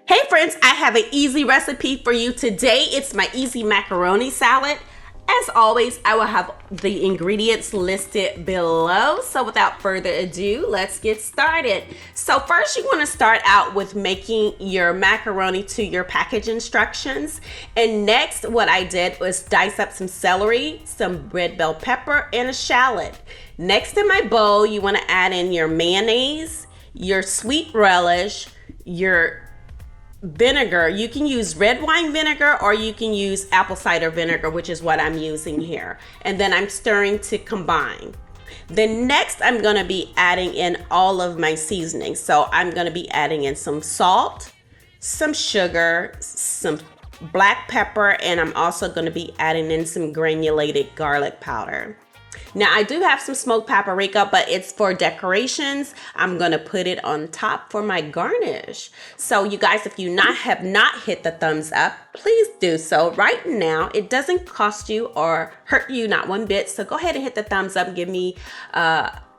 Hey friends, I have an easy recipe for you today. It's my easy macaroni salad. As always, I will have the ingredients listed below. So without further ado, let's get started. So first you want to start out with making your macaroni to your package instructions. And next what I did was dice up some celery, some red bell pepper, and a shallot. Next in my bowl, you want to add in your mayonnaise, your sweet relish, your vinegar. You can use red wine vinegar or you can use apple cider vinegar, which is what I'm using here. And then I'm stirring to combine. Then next I'm going to be adding in all of my seasonings. So I'm going to be adding in some salt, some sugar, some black pepper, and I'm also going to be adding in some granulated garlic powder. Now I do have some smoked paprika, but it's for decorations. I'm going to put it on top for my garnish. So you guys, if you have not hit the thumbs up, please do so right now. It doesn't cost you or hurt you not one bit. So go ahead and hit the thumbs up and give me,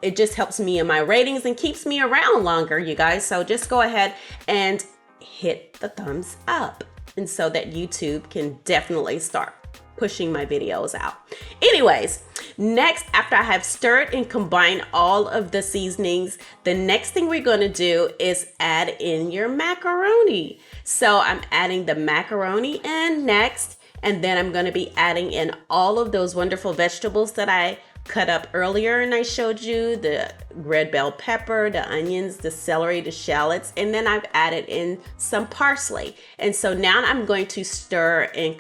it just helps me in my ratings and keeps me around longer, you guys. So just go ahead and hit the thumbs up, and so that YouTube can definitely start pushing my videos out. Anyways, next, after I have stirred and combined all of the seasonings, the next thing we're going to do is add in your macaroni. So I'm adding the macaroni in next, and then I'm going to be adding in all of those wonderful vegetables that I cut up earlier and I showed you, the red bell pepper, the onions, the celery, the shallots, and then I've added in some parsley. And so now I'm going to stir and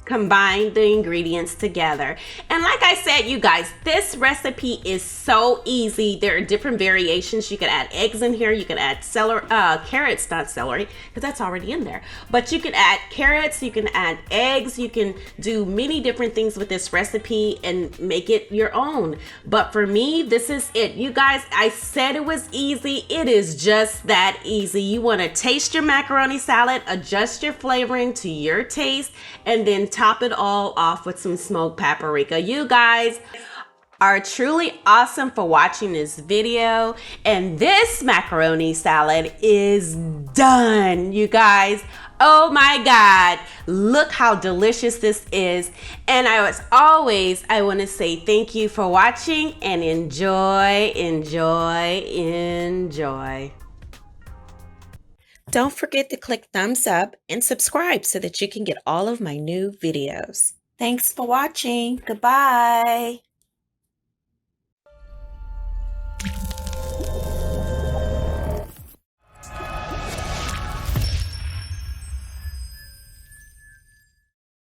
combine the ingredients together. And like I said, you guys, this recipe is so easy. There are different variations. You can add eggs in here. You can add celery, carrots, not celery, because that's already in there. But you can add carrots, you can add eggs, you can do many different things with this recipe and make it your own. But for me, this is it. You guys, I said it was easy. It is just that easy. You want to taste your macaroni salad, adjust your flavoring to your taste, and then top it all off with some smoked paprika. You guys are truly awesome for watching this video, and this macaroni salad is done, you guys. Oh my God, look how delicious this is. And I want to say thank you for watching, and enjoy. Don't forget to click thumbs up and subscribe so that you can get all of my new videos. Thanks for watching. Goodbye.